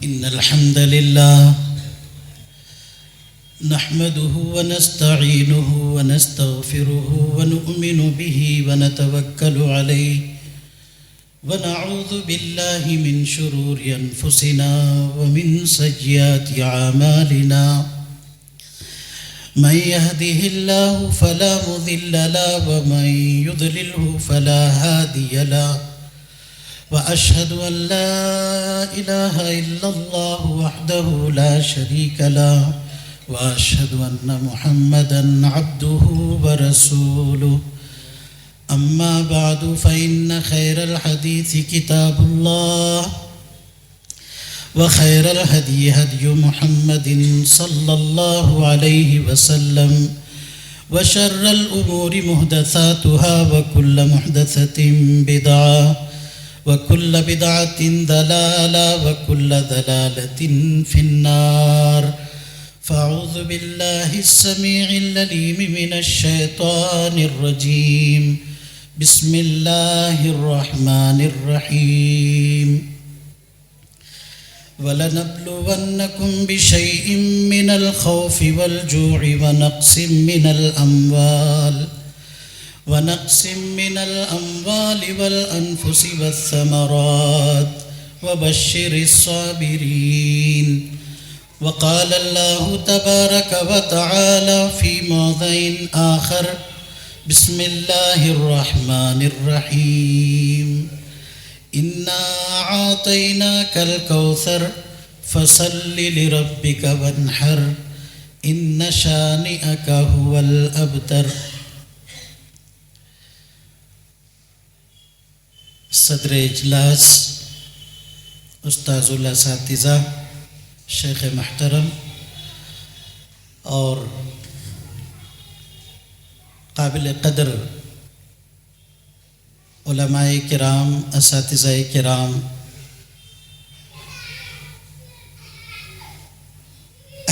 إن الحمد لله نحمده ونستعينه ونستغفره ونؤمن به ونتوكل عليه ونعوذ بالله من شرور أنفسنا ومن سيئات أعمالنا من يهده الله فلا مضل له ومن يضلله فلا هادي له وأشهد أن لا إله إلا الله وحده لا شريك له وأشهد أن محمدًا عبده ورسوله أما بعد فإن خير الحديث كتاب الله وخير الهدي هدي محمد صلى الله عليه وسلم وشر الأمور محدثاتها وكل محدثة بدعة وكل بدعة ضلالة وكل ضلالة في النار فأعوذ بالله السميع العليم من الشيطان الرجيم بسم الله الرحمن الرحيم وَلَنَبْلُوَنَّكُمْ بِشَيْءٍ مِّنَ الْخَوْفِ وَالْجُوعِ وَنَقْصٍ مِّنَ الْأَمْوَالِ وَالْأَنفُسِ وَالثَّمَرَاتِ وَبَشِّرِ الصَّابِرِينَ وقال الله تبارك وتعالى في موضع آخر بسم الله الرحمن الرحيم إنا أعطيناك الكوثر فصل لربك وانحر إن شانئك هو الأبتر. صدر اجلاس استاذ الاساتذہ شیخ محترم اور قابل قدر علماء کرام، اساتذہ کرام،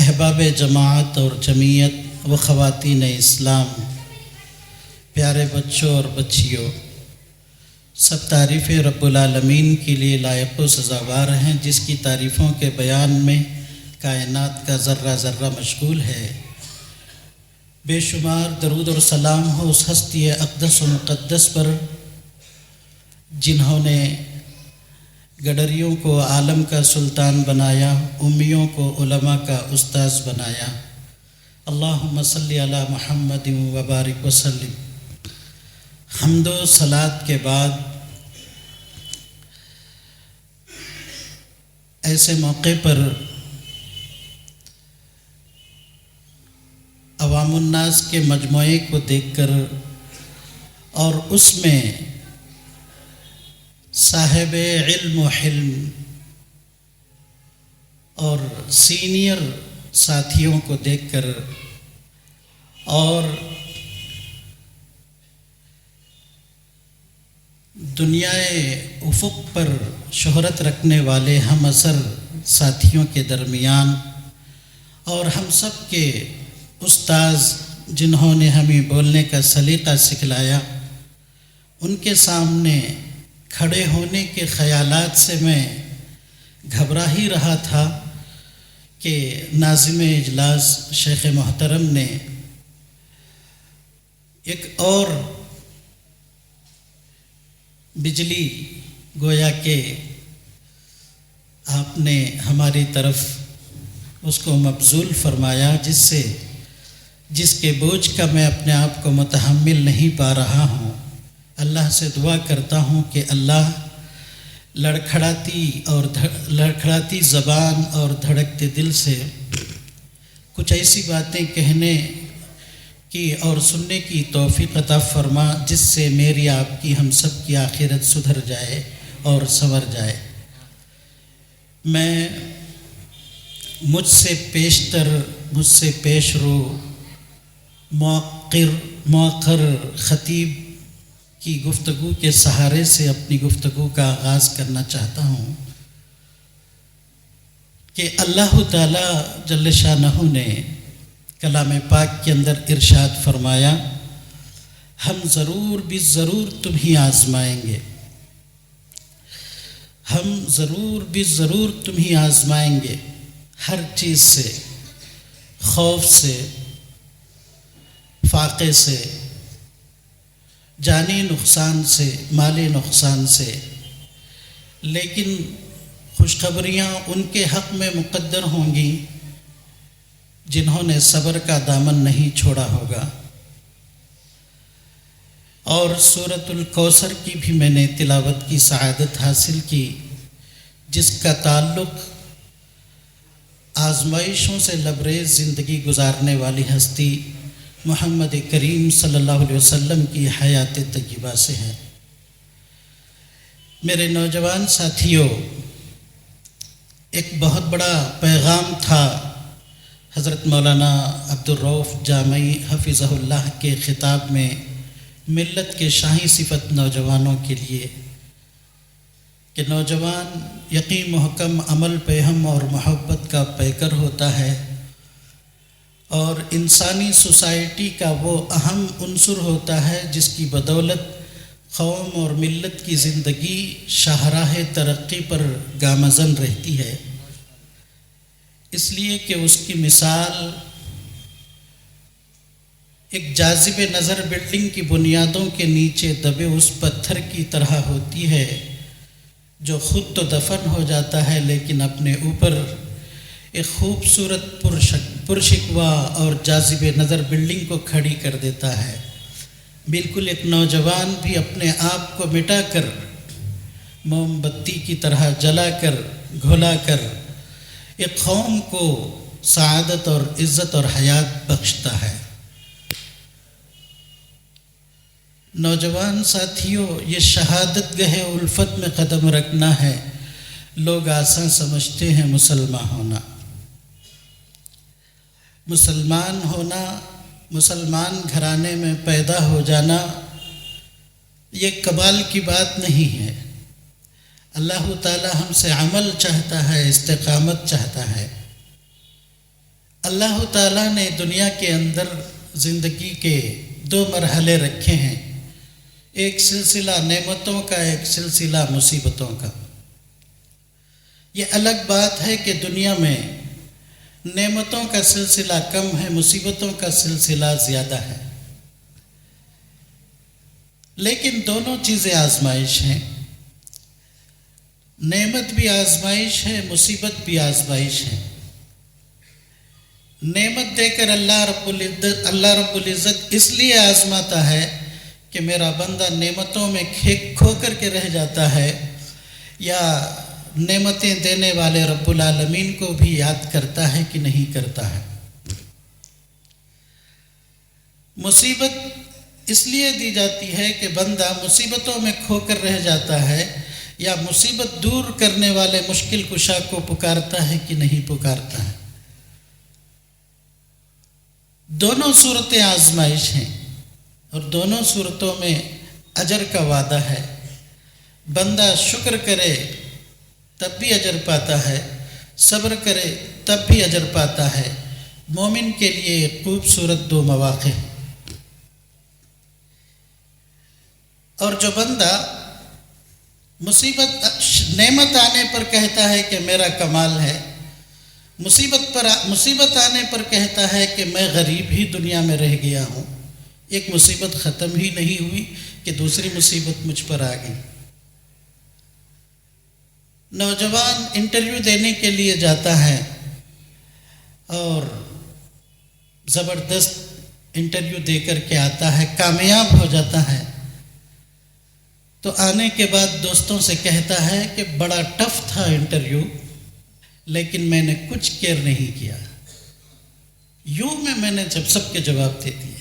احباب جماعت اور جمعیت و خواتین اسلام، پیارے بچوں اور بچیوں، سب تعریف رب العالمین کے لیے لائق و سزاوار ہیں، جس کی تعریفوں کے بیان میں کائنات کا ذرہ ذرہ مشغول ہے. بے شمار درود اور سلام ہو اس ہستی اقدس و مقدس پر جنہوں نے گڈریوں کو عالم کا سلطان بنایا، امیوں کو علماء کا استاذ بنایا. اللہم صلی علی محمد وبارک وسلم. حمد و صلات کے بعد ایسے موقع پر عوام الناس کے مجموعے کو دیکھ کر اور اس میں صاحب علم و حلم اور سینئر ساتھیوں کو دیکھ کر اور دنیا افق پر شہرت رکھنے والے ہم اثر ساتھیوں کے درمیان اور ہم سب کے استاذ جنہوں نے ہمیں بولنے کا سلیقہ سکھلایا، ان کے سامنے کھڑے ہونے کے خیالات سے میں گھبرا ہی رہا تھا کہ ناظم اجلاس شیخ محترم نے ایک اور بجلی گویا کہ آپ نے ہماری طرف اس کو مبذول فرمایا، جس کے بوجھ کا میں اپنے آپ کو متحمل نہیں پا رہا ہوں. اللہ سے دعا کرتا ہوں کہ اللہ لڑکھڑاتی زبان اور دھڑکتے دل سے کچھ ایسی باتیں کہنے کی اور سننے کی توفیق عطا فرما جس سے میری، آپ کی، ہم سب کی آخرت سدھر جائے اور سنور جائے. میں مجھ سے پیشتر، مجھ سے پیش رو موقر خطیب کی گفتگو کے سہارے سے اپنی گفتگو کا آغاز کرنا چاہتا ہوں کہ اللہ تعالیٰ جل شانہ نے کلام پاک کے اندر ارشاد فرمایا، ہم ضرور بھی ضرور تمہیں آزمائیں گے. ہم ضرور بھی ضرور تمہیں آزمائیں گے، ہر چیز سے، خوف سے، فاقے سے، جانی نقصان سے، مالی نقصان سے، لیکن خوشخبریاں ان کے حق میں مقدر ہوں گی جنہوں نے صبر کا دامن نہیں چھوڑا ہوگا۔ اور سورۃ الکوثر کی بھی میں نے تلاوت کی سعادت حاصل کی، جس کا تعلق آزمائشوں سے لبریز زندگی گزارنے والی ہستی محمد کریم صلی اللہ علیہ وسلم کی حیات طیبہ سے ہے۔ میرے نوجوان ساتھیوں، ایک بہت بڑا پیغام تھا حضرت مولانا عبدالرؤف جامعی حفظہ اللہ کے خطاب میں ملت کے شاہی صفت نوجوانوں کے لیے، کہ نوجوان یقین محکم عمل پہ ہم اور محبت کا پیکر ہوتا ہے، اور انسانی سوسائٹی کا وہ اہم عنصر ہوتا ہے جس کی بدولت قوم اور ملت کی زندگی شاہراہ ترقی پر گامزن رہتی ہے۔ اس لیے کہ اس کی مثال ایک جاذب نظر بلڈنگ کی بنیادوں کے نیچے دبے اس پتھر کی طرح ہوتی ہے جو خود تو دفن ہو جاتا ہے لیکن اپنے اوپر ایک خوبصورت پرشکوہ اور جاذب نظر بلڈنگ کو کھڑی کر دیتا ہے۔ بالکل ایک نوجوان بھی اپنے آپ کو مٹا کر موم بتی کی طرح جلا کر گھولا کر ایک قوم کو سعادت اور عزت اور حیات بخشتا ہے۔ نوجوان ساتھیوں، یہ شہادت گہ الفت میں قدم رکھنا ہے۔ لوگ آسان سمجھتے ہیں مسلمان ہونا، مسلمان گھرانے میں پیدا ہو جانا یہ کمال کی بات نہیں ہے۔ اللہ تعالی ہم سے عمل چاہتا ہے، استقامت چاہتا ہے۔ اللہ تعالی نے دنیا کے اندر زندگی کے 2 مرحلے رکھے ہیں، ایک سلسلہ نعمتوں کا، ایک سلسلہ مصیبتوں کا۔ یہ الگ بات ہے کہ دنیا میں نعمتوں کا سلسلہ کم ہے، مصیبتوں کا سلسلہ زیادہ ہے، لیکن دونوں چیزیں آزمائش ہیں۔ نعمت بھی آزمائش ہے، مصیبت بھی آزمائش ہے۔ نعمت دے کر اللہ رب العزت اس لیے آزماتا ہے کہ میرا بندہ نعمتوں میں کھو کر کے رہ جاتا ہے، یا نعمتیں دینے والے رب العالمین کو بھی یاد کرتا ہے کہ نہیں کرتا ہے۔ مصیبت اس لیے دی جاتی ہے کہ بندہ مصیبتوں میں کھو کر رہ جاتا ہے، یا مصیبت دور کرنے والے مشکل کشا کو پکارتا ہے کہ نہیں پکارتا ہے۔ دونوں صورتیں آزمائش ہیں، اور دونوں صورتوں میں اجر کا وعدہ ہے۔ بندہ شکر کرے تب بھی اجر پاتا ہے، صبر کرے تب بھی اجر پاتا ہے۔ مومن کے لیے ایک خوبصورت 2 مواقع ہیں۔ اور جو بندہ نعمت آنے پر کہتا ہے کہ میرا کمال ہے، مصیبت آنے پر کہتا ہے کہ میں غریب ہی دنیا میں رہ گیا ہوں، ایک مصیبت ختم ہی نہیں ہوئی کہ دوسری مصیبت مجھ پر آ گئی۔ نوجوان انٹرویو دینے کے لیے جاتا ہے اور زبردست انٹرویو دے کر کے آتا ہے، کامیاب ہو جاتا ہے، تو آنے کے بعد دوستوں سے کہتا ہے کہ بڑا ٹف تھا انٹرویو، لیکن میں نے کچھ کیئر نہیں کیا، یوں میں نے جب سب کے جواب دے دیے۔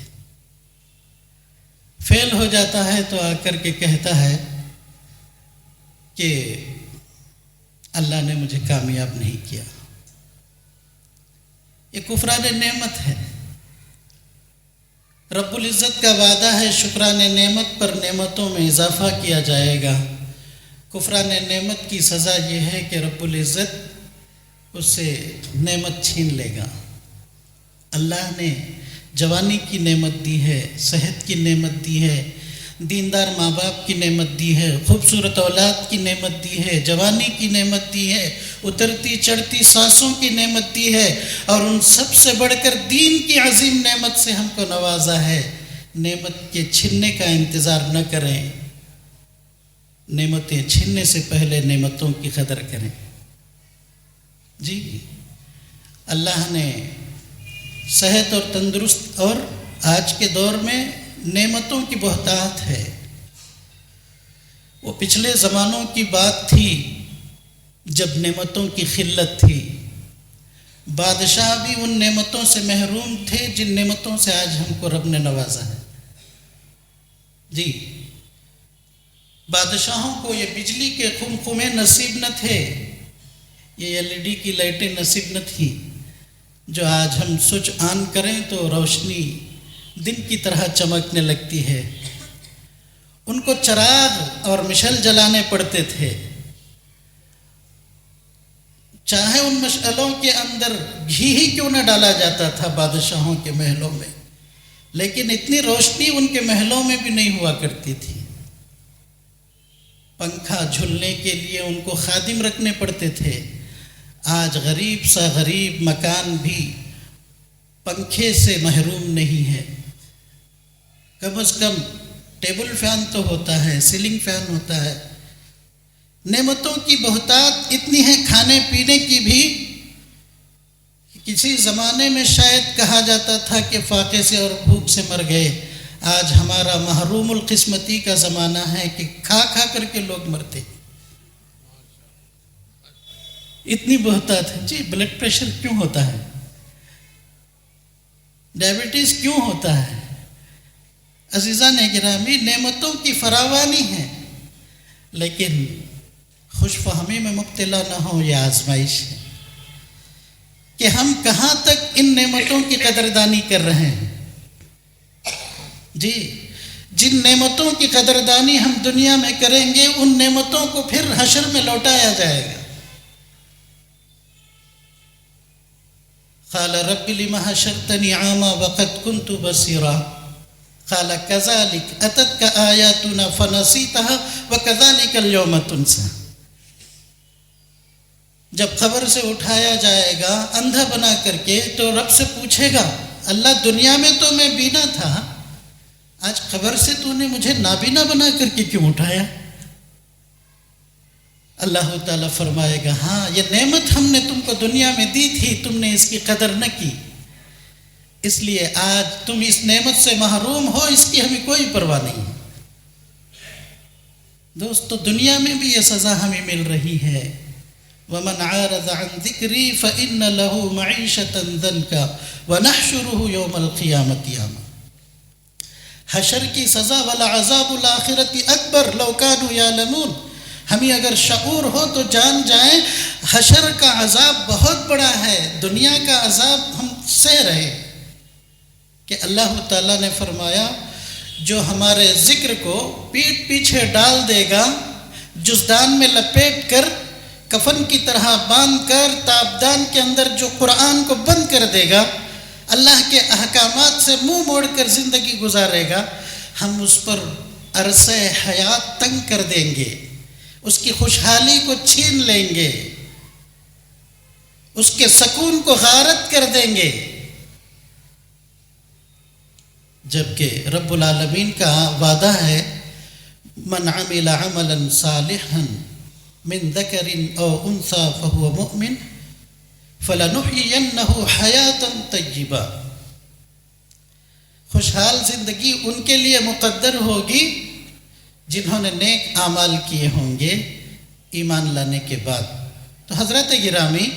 فیل ہو جاتا ہے تو آ کر کے کہتا ہے کہ اللہ نے مجھے کامیاب نہیں کیا۔ یہ کفران نعمت ہے۔ رب العزت کا وعدہ ہے شکران نعمت پر نعمتوں میں اضافہ کیا جائے گا۔ کفران نعمت کی سزا یہ ہے کہ رب العزت اس سے نعمت چھین لے گا۔ اللہ نے جوانی کی نعمت دی ہے، صحت کی نعمت دی ہے، دیندار ماں باپ کی نعمت دی ہے، خوبصورت اولاد کی نعمت دی ہے، جوانی کی نعمت دی ہے، اترتی چڑھتی سانسوں کی نعمت دی ہے، اور ان سب سے بڑھ کر دین کی عظیم نعمت سے ہم کو نوازا ہے۔ نعمت کے چھننے کا انتظار نہ کریں، نعمتیں چھننے سے پہلے نعمتوں کی قدر کریں۔ جی اللہ نے صحت اور تندرست، اور آج کے دور میں نعمتوں کی بہتات ہے۔ وہ پچھلے زمانوں کی بات تھی جب نعمتوں کی قلت تھی، بادشاہ بھی ان نعمتوں سے محروم تھے جن نعمتوں سے آج ہم کو رب نے نوازا ہے۔ جی بادشاہوں کو یہ بجلی کے خمخمے نصیب نہ تھے، یہ LED کی لائٹیں نصیب نہ تھیں جو آج ہم سوئچ آن کریں تو روشنی دن کی طرح چمکنے لگتی ہے۔ ان کو چراغ اور مشعل جلانے پڑتے تھے، چاہے ان مشعلوں کے اندر گھی ہی کیوں نہ ڈالا جاتا تھا بادشاہوں کے محلوں میں، لیکن اتنی روشنی ان کے محلوں میں بھی نہیں ہوا کرتی تھی۔ پنکھا جھولنے کے لیے ان کو خادم رکھنے پڑتے تھے۔ آج غریب سا غریب مکان بھی پنکھے سے محروم نہیں ہے، کم از کم ٹیبل فین تو ہوتا ہے، سیلنگ فین ہوتا ہے۔ نعمتوں کی بہتات اتنی ہیں کھانے پینے کی بھی، کسی زمانے میں شاید کہا جاتا تھا کہ فاقے سے اور بھوک سے مر گئے، آج ہمارا محروم القسمتی کا زمانہ ہے کہ کھا کھا کر کے لوگ مرتے، اتنی بہتات ہے۔ جی بلڈ پریشر کیوں ہوتا ہے، ڈائبٹیز کیوں ہوتا ہے؟ عزیزان گرامی، نعمتوں کی فراوانی ہے، لیکن خوش فہمی میں مبتلا نہ ہو، یہ آزمائش ہے کہ ہم کہاں تک ان نعمتوں کی قدردانی کر رہے ہیں۔ جی جن نعمتوں کی قدردانی ہم دنیا میں کریں گے، ان نعمتوں کو پھر حشر میں لوٹایا جائے گا۔ قال رب لم حشرتنی عاما وقد كنت بصیرا قال كذلك اتتك آیاتنا فنسیتها وكذلك اليوم تنسى۔ جب قبر سے اٹھایا جائے گا اندھا بنا کر کے تو رب سے پوچھے گا، اللہ دنیا میں تو میں بینا تھا، آج قبر سے تو نے مجھے نابینا بنا کر کے کیوں اٹھایا؟ اللہ تعالیٰ فرمائے گا، ہاں یہ نعمت ہم نے تم کو دنیا میں دی تھی، تم نے اس کی قدر نہ کی، اس لیے آج تم اس نعمت سے محروم ہو، اس کی ہمیں کوئی پرواہ نہیں ہے۔ دوستو دنیا میں بھی یہ سزا ہمیں مل رہی ہے۔ وَمَنْ عَارَضَ عَنْ ذِكْرِي فَإِنَّ لَهُ مَعِيشَةً ضَنْكَ وَنَحْشُرُهُ يَوْمَ الْقِيَامَةِ أَعْمَى۔ حشر کی سزا وَلَعَذَابُ الْآخِرَةِ أَكْبَرُ لَوْ كَانُوا يَعْلَمُونَ۔ ہمیں اگر شعور ہو تو جان جائیں حشر کا عذاب بہت بڑا ہے، دنیا کا عذاب ہم سہ رہے کہ اللہ تعالیٰ نے فرمایا جو ہمارے ذکر کو پیٹھ پیچھے ڈال دے گا، جزدان میں لپیٹ کر کفن کی طرح باندھ کر تابدان کے اندر جو قرآن کو بند کر دے گا، اللہ کے احکامات سے منہ موڑ کر زندگی گزارے گا، ہم اس پر عرصہ حیات تنگ کر دیں گے، اس کی خوشحالی کو چھین لیں گے، اس کے سکون کو غارت کر دیں گے۔ جبکہ رب العالمین کا وعدہ ہے، من عمل عملا صالحا من ذکر او انثى فهو مؤمن فلنحيينه حیاتا طیبہ۔ خوشحال زندگی ان کے لیے مقدر ہوگی جنہوں نے نیک اعمال کیے ہوں گے ایمان لانے کے بعد۔ تو حضرات گرامی،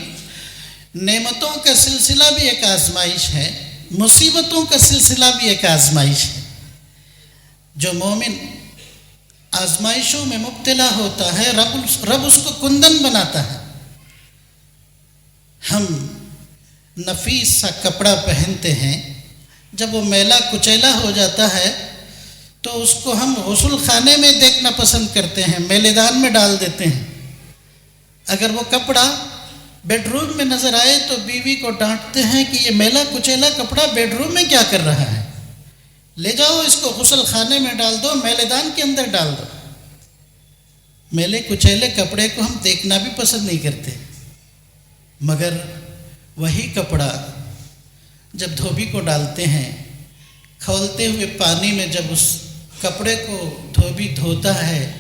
نعمتوں کا سلسلہ بھی ایک آزمائش ہے، مصیبتوں کا سلسلہ بھی ایک آزمائش ہے۔ جو مومن آزمائشوں میں مبتلا ہوتا ہے، رب اس کو کندن بناتا ہے۔ ہم نفیس سا کپڑا پہنتے ہیں، جب وہ میلا کچیلا ہو جاتا ہے تو اس کو ہم غسل خانے میں دیکھنا پسند کرتے ہیں، میلے دان میں ڈال دیتے ہیں۔ اگر وہ کپڑا بیڈ روم میں نظر آئے تو بیوی کو ڈانٹتے ہیں کہ یہ میلا کچیلا کپڑا بیڈ روم میں کیا کر رہا ہے؟ لے جاؤ اس کو غسل خانے میں ڈال دو، میلے دان کے اندر ڈال دو۔ میلے کچیلے کپڑے کو ہم دیکھنا بھی پسند نہیں کرتے، مگر وہی کپڑا جب دھوبی کو ڈالتے ہیں، کھولتے ہوئے پانی میں جب اس کپڑے کو دھوبی دھوتا ہے،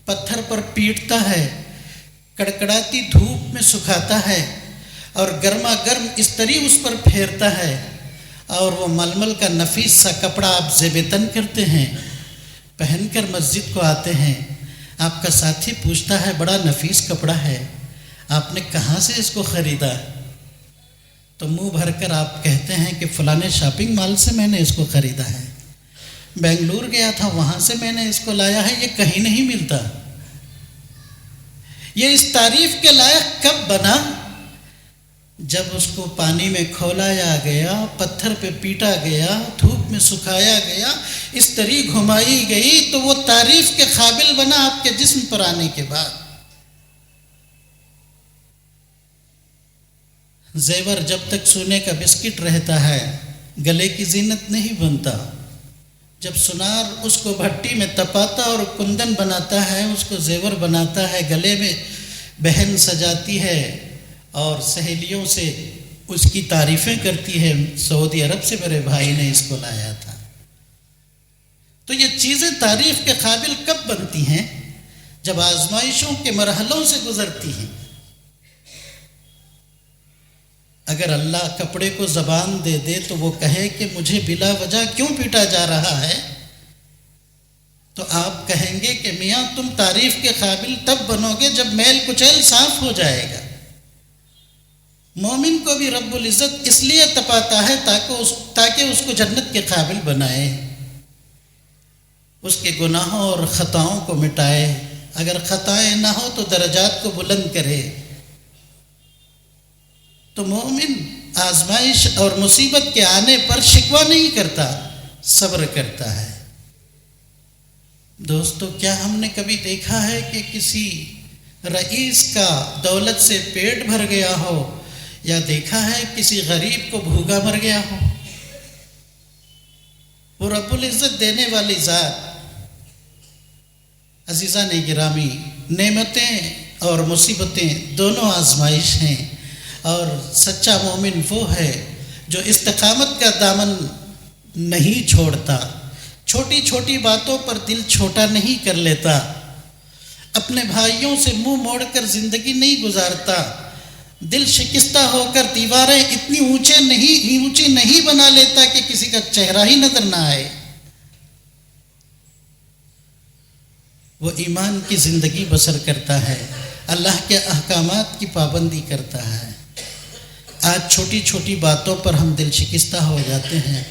پتھر پر پیٹتا ہے، کڑکڑاتی دھوپ میں سکھاتا ہے اور گرما گرم استری اس پر پھیرتا ہے، اور وہ ململ کا نفیس سا کپڑا آپ زیب تن کرتے ہیں، پہن کر مسجد کو آتے ہیں، آپ کا ساتھی پوچھتا ہے بڑا نفیس کپڑا ہے، آپ نے کہاں سے اس کو خریدا؟ تو منہ بھر کر آپ کہتے ہیں کہ فلانے شاپنگ مال سے میں نے اس کو خریدا ہے، بنگلور گیا تھا وہاں سے میں نے اس کو لایا ہے، یہ کہیں نہیں ملتا۔ یہ اس تعریف کے لائق کب بنا؟ جب اس کو پانی میں کھولایا گیا، پتھر پہ پیٹا گیا، دھوپ میں سکھایا گیا، استری گھمائی گئی، تو وہ تعریف کے قابل بنا آپ کے جسم پر آنے کے بعد۔ زیور جب تک سونے کا بسکٹ رہتا ہے گلے کی زینت نہیں بنتا، جب سنار اس کو بھٹی میں تپاتا اور کندن بناتا ہے، اس کو زیور بناتا ہے، گلے میں بہن سجاتی ہے اور سہیلیوں سے اس کی تعریفیں کرتی ہے، سعودی عرب سے میرے بھائی نے اس کو لایا تھا۔ تو یہ چیزیں تعریف کے قابل کب بنتی ہیں؟ جب آزمائشوں کے مرحلوں سے گزرتی ہیں۔ اگر اللہ کپڑے کو زبان دے دے تو وہ کہے کہ مجھے بلا وجہ کیوں پیٹا جا رہا ہے، تو آپ کہیں گے کہ میاں تم تعریف کے قابل تب بنو گے جب میل کچیل صاف ہو جائے گا۔ مومن کو بھی رب العزت اس لیے تپاتا ہے تاکہ اس کو جنت کے قابل بنائے، اس کے گناہوں اور خطاؤں کو مٹائے، اگر خطائیں نہ ہو تو درجات کو بلند کرے۔ تو مومن آزمائش اور مصیبت کے آنے پر شکوہ نہیں کرتا، صبر کرتا ہے۔ دوستو، کیا ہم نے کبھی دیکھا ہے کہ کسی رئیس کا دولت سے پیٹ بھر گیا ہو، یا دیکھا ہے کسی غریب کو بھوکا مر گیا ہو؟ وہ رب العزت دینے والی ذات۔ عزیزان گرامی، نعمتیں اور مصیبتیں دونوں آزمائش ہیں، اور سچا مومن وہ ہے جو استقامت کا دامن نہیں چھوڑتا، چھوٹی چھوٹی باتوں پر دل چھوٹا نہیں کر لیتا، اپنے بھائیوں سے منہ موڑ کر زندگی نہیں گزارتا، دل شکستہ ہو کر دیواریں اتنی اونچی نہیں بنا لیتا کہ کسی کا چہرہ ہی نظر نہ آئے۔ وہ ایمان کی زندگی بسر کرتا ہے، اللہ کے احکامات کی پابندی کرتا ہے۔ آج چھوٹی چھوٹی باتوں پر ہم دل شکستہ ہو جاتے ہیں،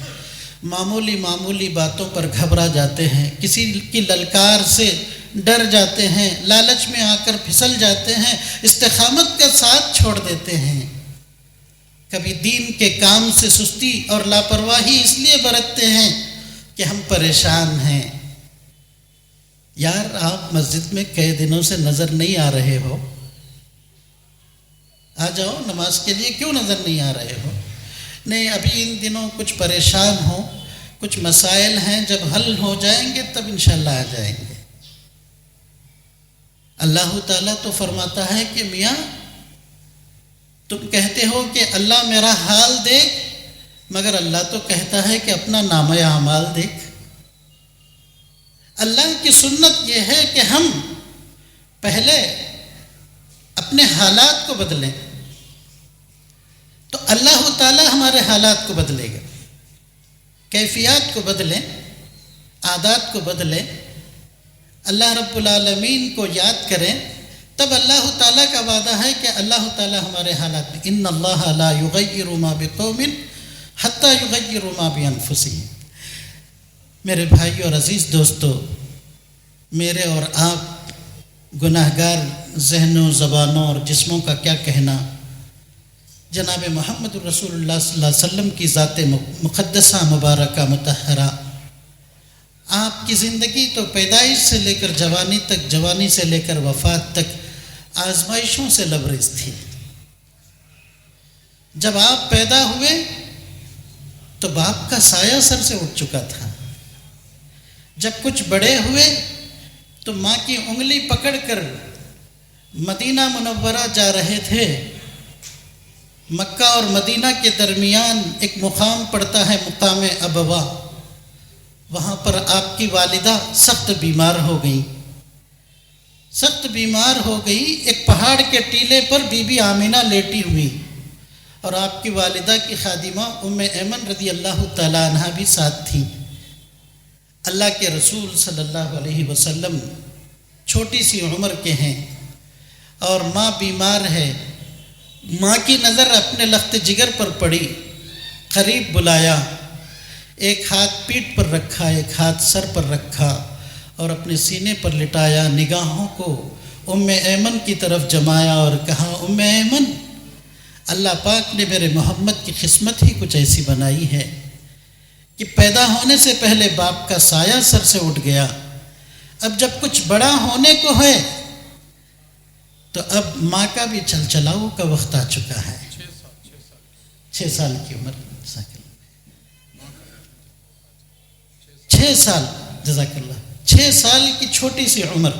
معمولی باتوں پر گھبرا جاتے ہیں، کسی کی للکار سے ڈر جاتے ہیں، لالچ میں آ کر پھسل جاتے ہیں، استقامت کا ساتھ چھوڑ دیتے ہیں، کبھی دین کے کام سے سستی اور لاپرواہی اس لیے برتتے ہیں کہ ہم پریشان ہیں۔ یار، آپ مسجد میں کئی دنوں سے نظر نہیں آ رہے ہو، آ جاؤ نماز کے لیے، کیوں نظر نہیں آ رہے ہو؟ نہیں، ابھی ان دنوں کچھ پریشان ہوں، کچھ مسائل ہیں، جب حل ہو جائیں گے تب انشاءاللہ آ جائیں گے۔ اللہ تعالیٰ تو فرماتا ہے کہ میاں تم کہتے ہو کہ اللہ میرا حال دیکھ، مگر اللہ تو کہتا ہے کہ اپنا نامہ اعمال دیکھ۔ اللہ کی سنت یہ ہے کہ ہم پہلے اپنے حالات کو بدلیں تو اللہ تعالیٰ ہمارے حالات کو بدلے گا، کیفیات کو بدلیں، عادات کو بدلیں، اللہ رب العالمین کو یاد کریں، تب اللہ تعالیٰ کا وعدہ ہے کہ اللہ تعالیٰ ہمارے حالات میں ان اللہ لا یغیر ما بقوم حتی یغیروا ما بانفسہم۔ میرے بھائی اور عزیز دوستو، میرے اور آپ گناہگار ذہنوں، زبانوں اور جسموں کا کیا کہنا، جناب محمد رسول اللہ صلی اللہ علیہ وسلم کی ذات مقدسہ مبارکہ مطہرہ، آپ کی زندگی تو پیدائش سے لے کر جوانی تک، جوانی سے لے کر وفات تک آزمائشوں سے لبریز تھی۔ جب آپ پیدا ہوئے تو باپ کا سایہ سر سے اٹھ چکا تھا، جب کچھ بڑے ہوئے تو ماں کی انگلی پکڑ کر مدینہ منورہ جا رہے تھے۔ مکہ اور مدینہ کے درمیان ایک مقام پڑتا ہے، مقام ابوا۔ وہاں پر آپ کی والدہ سخت بیمار ہو گئی، سخت بیمار ہو گئی۔ ایک پہاڑ کے ٹیلے پر بی بی آمینہ لیٹی ہوئی، اور آپ کی والدہ کی خادمہ ام ایمن رضی اللہ تعالیٰ عنہ بھی ساتھ تھیں۔ اللہ کے رسول صلی اللہ علیہ وسلم چھوٹی سی عمر کے ہیں اور ماں بیمار ہے۔ ماں کی نظر اپنے لخت جگر پر پڑی، قریب بلایا، ایک ہاتھ پیٹھ پر رکھا، ایک ہاتھ سر پر رکھا اور اپنے سینے پر لٹایا، نگاہوں کو ام ایمن کی طرف جمایا اور کہا، ام ایمن، اللہ پاک نے میرے محمد کی قسمت ہی کچھ ایسی بنائی ہے کہ پیدا ہونے سے پہلے باپ کا سایہ سر سے اٹھ گیا، اب جب کچھ بڑا ہونے کو ہے تو اب ماں کا بھی چلچلاؤ کا وقت آ چکا ہے۔ 6 سال کی عمر، 6 سال، جزاک اللہ، 6 سال کی چھوٹی سی عمر۔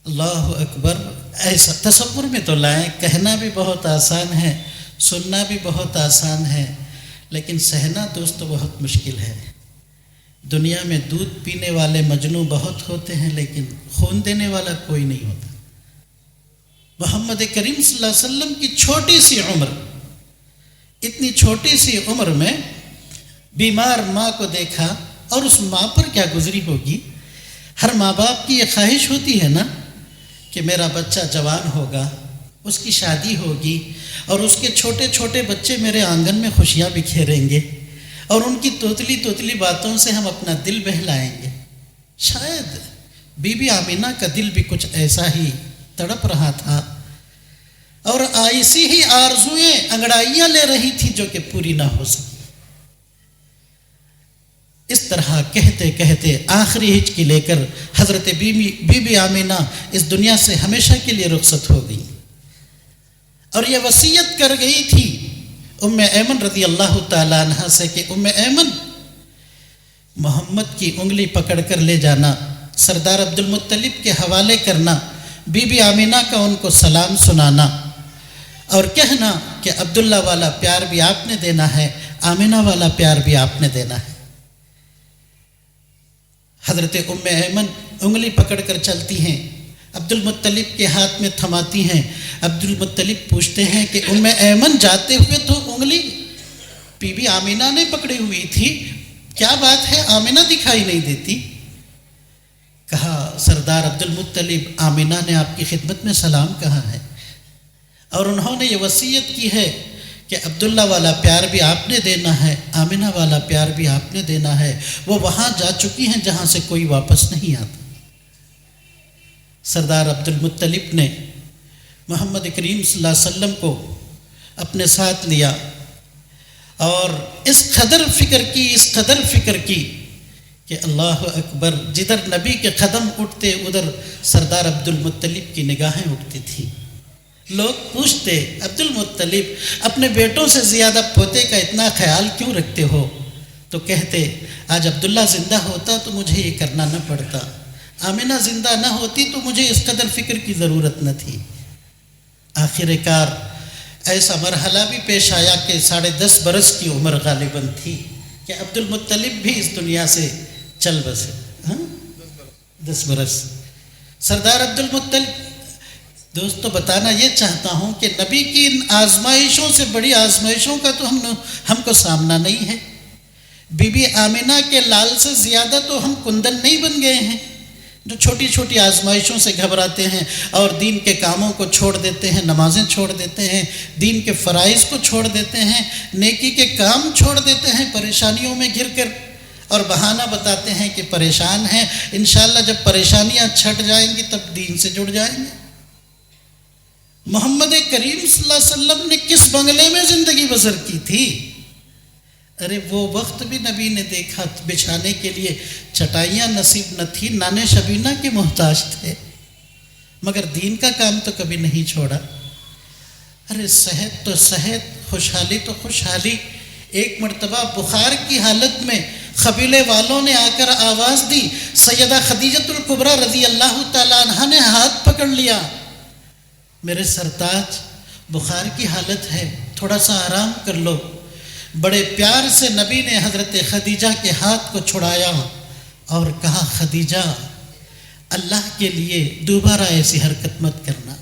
اللہ اکبر، ایسا تصور میں تو لائیں، کہنا بھی بہت آسان ہے، سننا بھی بہت آسان ہے، لیکن سہنا دوستو بہت مشکل ہے۔ دنیا میں دودھ پینے والے مجنوں بہت ہوتے ہیں، لیکن خون دینے والا کوئی نہیں ہوتا۔ محمد کریم صلی اللہ علیہ وسلم کی چھوٹی سی عمر، اتنی چھوٹی سی عمر میں بیمار ماں کو دیکھا، اور اس ماں پر کیا گزری ہوگی۔ ہر ماں باپ کی یہ خواہش ہوتی ہے نا کہ میرا بچہ جوان ہوگا، اس کی شادی ہوگی، اور اس کے چھوٹے چھوٹے بچے میرے آنگن میں خوشیاں بکھیریں گے، اور ان کی توتلی توتلی باتوں سے ہم اپنا دل بہلائیں گے۔ شاید بی بی آمینہ کا دل بھی کچھ ایسا ہی تڑپ رہا تھا، اور ایسی ہی آرزوئیں انگڑائیاں لے رہی تھی جو کہ پوری نہ ہو سکی۔ اس طرح کہتے کہتے آخری ہچکی لے کر حضرت بی بی آمینہ اس دنیا سے ہمیشہ کے لیے رخصت ہو گئی، اور یہ وصیت کر گئی تھی ام ایمن رضی اللہ تعالیٰ عنہ سے کہ ام ایمن، محمد کی انگلی پکڑ کر لے جانا، سردار عبد المطلب کے حوالے کرنا، بی بی آمینہ کا ان کو سلام سنانا، اور کہنا کہ عبداللہ والا پیار بھی آپ نے دینا ہے، آمینہ والا پیار بھی آپ نے دینا ہے۔ حضرت ام ایمن انگلی پکڑ کر چلتی ہیں، عبد المطلب کے ہاتھ میں تھماتی ہیں۔ عبد المطلب پوچھتے ہیں کہ ام ایمن، جاتے ہوئے تو انگلی بی بی آمینہ نے پکڑی ہوئی تھی، کیا بات ہے، آمینہ دکھائی نہیں دیتی؟ کہا، سردار عبد المطلب، آمینہ نے آپ کی خدمت میں سلام کہا ہے، اور انہوں نے یہ وصیت کی ہے کہ عبداللہ والا پیار بھی آپ نے دینا ہے، آمینہ والا پیار بھی آپ نے دینا ہے۔ وہ وہاں جا چکی ہیں جہاں سے کوئی واپس نہیں آتا۔ سردار عبد المطلب نے محمد کریم صلی اللہ علیہ وسلم کو اپنے ساتھ لیا، اور اس قدر فکر کی کہ اللہ اکبر، جدھر نبی کے قدم اٹھتے ادھر سردار عبد المطلب کی نگاہیں اٹھتی تھیں۔ لوگ پوچھتے، عبد المطلب، اپنے بیٹوں سے زیادہ پوتے کا اتنا خیال کیوں رکھتے ہو؟ تو کہتے، آج عبداللہ زندہ ہوتا تو مجھے یہ کرنا نہ پڑتا، آمینہ زندہ نہ ہوتی تو مجھے اس قدر فکر کی ضرورت نہ تھی۔ آخر کار ایسا مرحلہ بھی پیش آیا کہ 10.5 برس کی عمر غالباً تھی کہ عبد المطلب بھی اس دنیا سے چل بسے۔ 10 برس سردار عبد المطلب۔ دوستو، بتانا یہ چاہتا ہوں کہ نبی کی ان آزمائشوں سے بڑی آزمائشوں کا تو ہم کو سامنا نہیں ہے۔ بی بی آمینہ کے لال سے زیادہ تو ہم کندن نہیں بن گئے ہیں، جو چھوٹی چھوٹی آزمائشوں سے گھبراتے ہیں اور دین کے کاموں کو چھوڑ دیتے ہیں، نمازیں چھوڑ دیتے ہیں، دین کے فرائض کو چھوڑ دیتے ہیں، نیکی کے کام چھوڑ دیتے ہیں، پریشانیوں میں گر کر، اور بہانہ بتاتے ہیں کہ پریشان ہیں، انشاءاللہ جب پریشانیاں چھٹ جائیں گی تب دین سے جڑ جائیں گے۔ محمد کریم صلی اللہ علیہ وسلم نے کس بنگلے میں زندگی بسر کی تھی؟ ارے وہ وقت بھی نبی نے دیکھا، بچھانے کے لیے چٹائیاں نصیب نہ تھی، نانے شبینہ کے محتاج تھے، مگر دین کا کام تو کبھی نہیں چھوڑا۔ ارے صحت تو صحت، خوشحالی تو خوشحالی۔ ایک مرتبہ بخار کی حالت میں قبیلے والوں نے آ کر آواز دی، سیدہ خدیجۃ الکبریٰ رضی اللہ تعالیٰ عنہ نے ہاتھ پکڑ لیا، میرے سرتاج بخار کی حالت ہے، تھوڑا سا آرام کر لو۔ بڑے پیار سے نبی نے حضرت خدیجہ کے ہاتھ کو چھڑایا اور کہا، خدیجہ اللہ کے لیے دوبارہ ایسی حرکت مت کرنا۔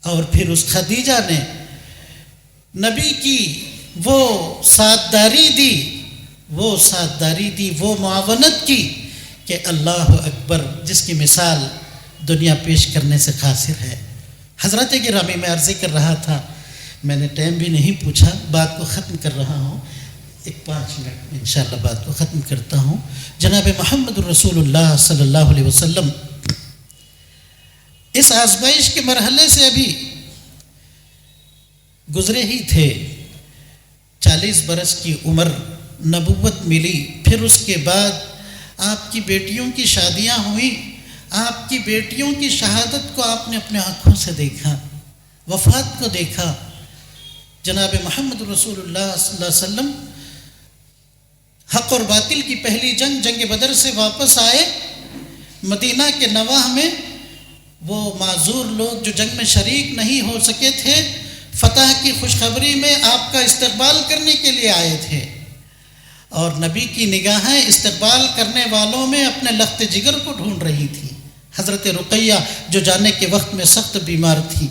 اور پھر اس خدیجہ نے نبی کی وہ ساتھداری دی، وہ معاونت کی کہ اللہ اکبر، جس کی مثال دنیا پیش کرنے سے قاصر ہے۔ حضرت گرامی، میں عرض کر رہا تھا، میں نے ٹائم بھی نہیں پوچھا، بات کو ختم کر رہا ہوں، 5 منٹ میں انشاءاللہ بات کو ختم کرتا ہوں۔ جناب محمد رسول اللہ صلی اللہ علیہ وسلم اس آزمائش کے مرحلے سے ابھی گزرے ہی تھے، 40 برس کی عمر، نبوت ملی، پھر اس کے بعد آپ کی بیٹیوں کی شادیاں ہوئیں، آپ کی بیٹیوں کی شہادت کو آپ نے اپنے آنکھوں سے دیکھا، وفات کو دیکھا۔ جناب محمد رسول اللہ صلی اللہ علیہ وسلم حق اور باطل کی پہلی جنگ بدر سے واپس آئے، مدینہ کے نواح میں وہ معذور لوگ جو جنگ میں شریک نہیں ہو سکے تھے، فتح کی خوشخبری میں آپ کا استقبال کرنے کے لیے آئے تھے، اور نبی کی نگاہیں استقبال کرنے والوں میں اپنے لخت جگر کو ڈھونڈ رہی تھی۔ حضرت رقیہ جو جانے کے وقت میں سخت بیمار تھی،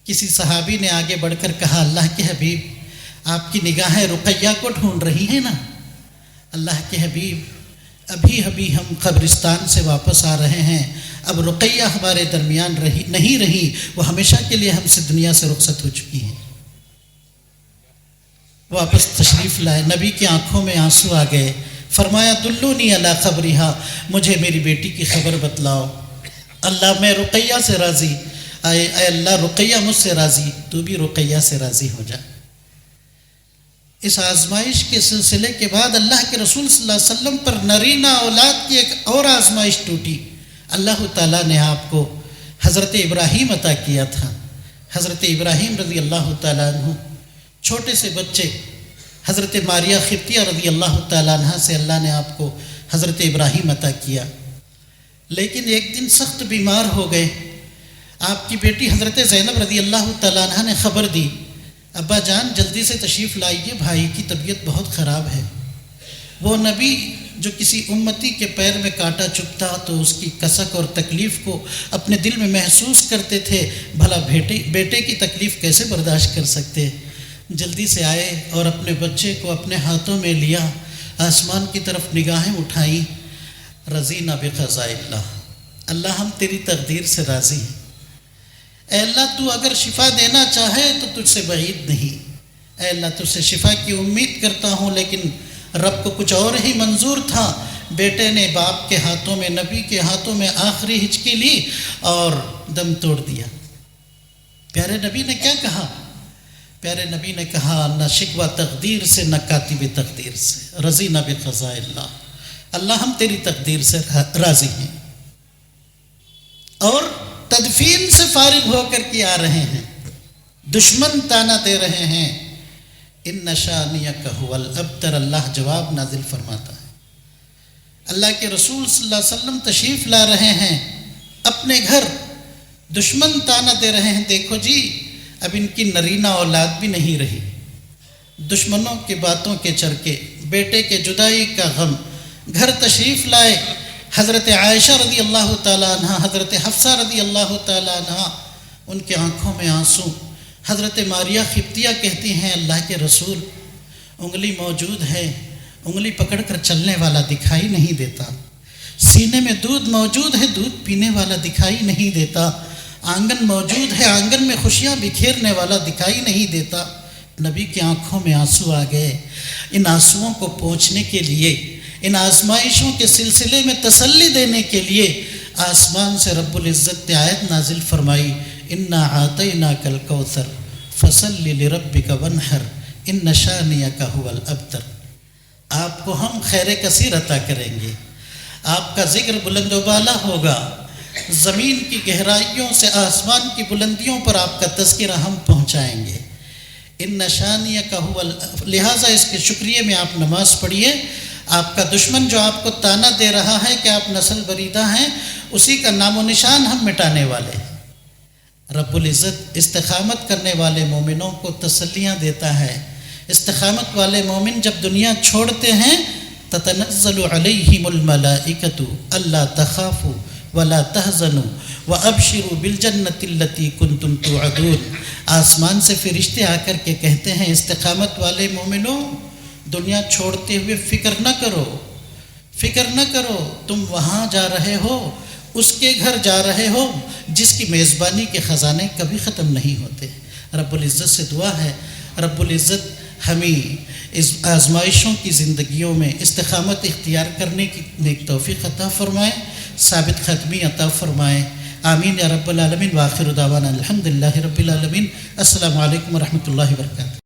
کسی صحابی نے آگے بڑھ کر کہا، اللہ کے حبیب، آپ کی نگاہیں رقیہ کو ڈھونڈ رہی ہیں نا؟ اللہ کے حبیب، ابھی ہم قبرستان سے واپس آ رہے ہیں، اب رقیہ ہمارے درمیان نہیں رہی، وہ ہمیشہ کے لیے ہم سے دنیا سے رخصت ہو چکی ہیں۔ واپس تشریف لائے، نبی کی آنکھوں میں آنسو آ گئے، فرمایا، دلونی علی خبرہا، مجھے میری بیٹی کی خبر بتلاؤ۔ اللہ، میں رقیہ سے راضی، اے اللہ، رقیہ مجھ سے راضی، تو بھی رقیہ سے راضی ہو جا۔ اس آزمائش کے سلسلے کے بعد اللہ کے رسول صلی اللہ علیہ وسلم پر نرینہ اولاد کی ایک اور آزمائش ٹوٹی۔ اللہ تعالیٰ نے آپ کو حضرت ابراہیم عطا کیا تھا۔ حضرت ابراہیم رضی اللہ تعالیٰ عنہ، چھوٹے سے بچے، حضرت ماریہ قبطیہ رضی اللہ تعالیٰ عنہ سے اللہ نے آپ کو حضرت ابراہیم عطا کیا، لیکن ایک دن سخت بیمار ہو گئے۔ آپ کی بیٹی حضرت زینب رضی اللہ تعالیٰ عنہ نے خبر دی، ابا جان جلدی سے تشریف لائیے، بھائی کی طبیعت بہت خراب ہے۔ وہ نبی جو کسی امتی کے پیر میں کانٹا چبھتا تو اس کی کسک اور تکلیف کو اپنے دل میں محسوس کرتے تھے، بھلا بیٹے کی تکلیف کیسے برداشت کر سکتے؟ جلدی سے آئے اور اپنے بچے کو اپنے ہاتھوں میں لیا، آسمان کی طرف نگاہیں اٹھائیں، رضینا بقضاء اللہ، اللہ ہم تیری تقدیر سے راضی ہیں، اے اللہ تو اگر شفا دینا چاہے تو تجھ سے بعید نہیں، اے اللہ تجھ سے شفا کی امید کرتا ہوں، لیکن رب کو کچھ اور ہی منظور تھا۔ بیٹے نے باپ کے ہاتھوں میں، نبی کے ہاتھوں میں آخری ہچکی لی اور دم توڑ دیا۔ پیارے نبی نے کیا کہا؟ پیارے نبی نے کہا، نہ شکوہ تقدیر سے نہ کاتب تقدیر سے، رضینا بقضاء اللہ، اللہ ہم تیری تقدیر سے راضی ہیں، اور تدفین سے فارغ ہو کر کے آ رہے ہیں۔ دشمن تانا دے رہے ہیں، ان شانیک هو الابتر، اللہ جواب نازل فرماتا ہے۔ اللہ کے رسول صلی اللہ علیہ وسلم تشریف لا رہے ہیں اپنے گھر، دشمن تانا دے رہے ہیں، دیکھو جی اب ان کی نرینہ اولاد بھی نہیں رہی، دشمنوں کی باتوں کے چرکے، بیٹے کے جدائی کا غم، گھر تشریف لائے۔ حضرت عائشہ رضی اللہ تعالیٰ عنہ، حضرت حفصہ رضی اللہ تعالیٰ عنہ، ان کے آنکھوں میں آنسو۔ حضرت ماریہ قبطیہ کہتی ہیں، اللہ کے رسول، انگلی موجود ہے، انگلی پکڑ کر چلنے والا دکھائی نہیں دیتا، سینے میں دودھ موجود ہے، دودھ پینے والا دکھائی نہیں دیتا، آنگن موجود ہے، آنگن میں خوشیاں بکھیرنے والا دکھائی نہیں دیتا۔ نبی کی آنکھوں میں آنسو آ گئے۔ ان آنسوؤں کو پہنچنے کے لیے، ان آزمائشوں کے سلسلے میں تسلی دینے کے لیے آسمان سے رب العزت نے آیت نازل فرمائی، انا اعطیناک الکوثر فصل لربک وانحر ان شانیک هو الابتر۔ آپ کو ہم خیر کثیر عطا کریں گے، آپ کا ذکر بلند و بالا ہوگا، زمین کی گہرائیوں سے آسمان کی بلندیوں پر آپ کا تذکرہ ہم پہنچائیں گے۔ ان شانیک هو لہٰذا اس کے شکریہ میں آپ نماز پڑھیے. آپ کا دشمن جو آپ کو طعنہ دے رہا ہے کہ آپ نسل بریدہ ہیں، اسی کا نام و نشان ہم مٹانے والے ہیں. رب العزت استقامت کرنے والے مومنوں کو تسلیاں دیتا ہے. استقامت والے مومن جب دنیا چھوڑتے ہیں تتنزل علیہم الملائکۃ الا تخافوا ولا تحزنوا وابشروا بالجنۃ التی کنتم توعدون. آسمان سے فرشتے آ کر کے کہتے ہیں استقامت والے مومنوں، دنیا چھوڑتے ہوئے فکر نہ کرو، تم وہاں جا رہے ہو، اس کے گھر جا رہے ہو جس کی میزبانی کے خزانے کبھی ختم نہیں ہوتے. رب العزت سے دعا ہے رب العزت ہمیں اس آزمائشوں کی زندگیوں میں استقامت اختیار کرنے کی نیک توفیق عطا فرمائے، ثابت قدمی عطا فرمائے. آمین یا رب العالمین. وآخر دعوانا الحمدللہ رب العالمین. السلام علیکم ورحمۃ اللہ وبرکاتہ.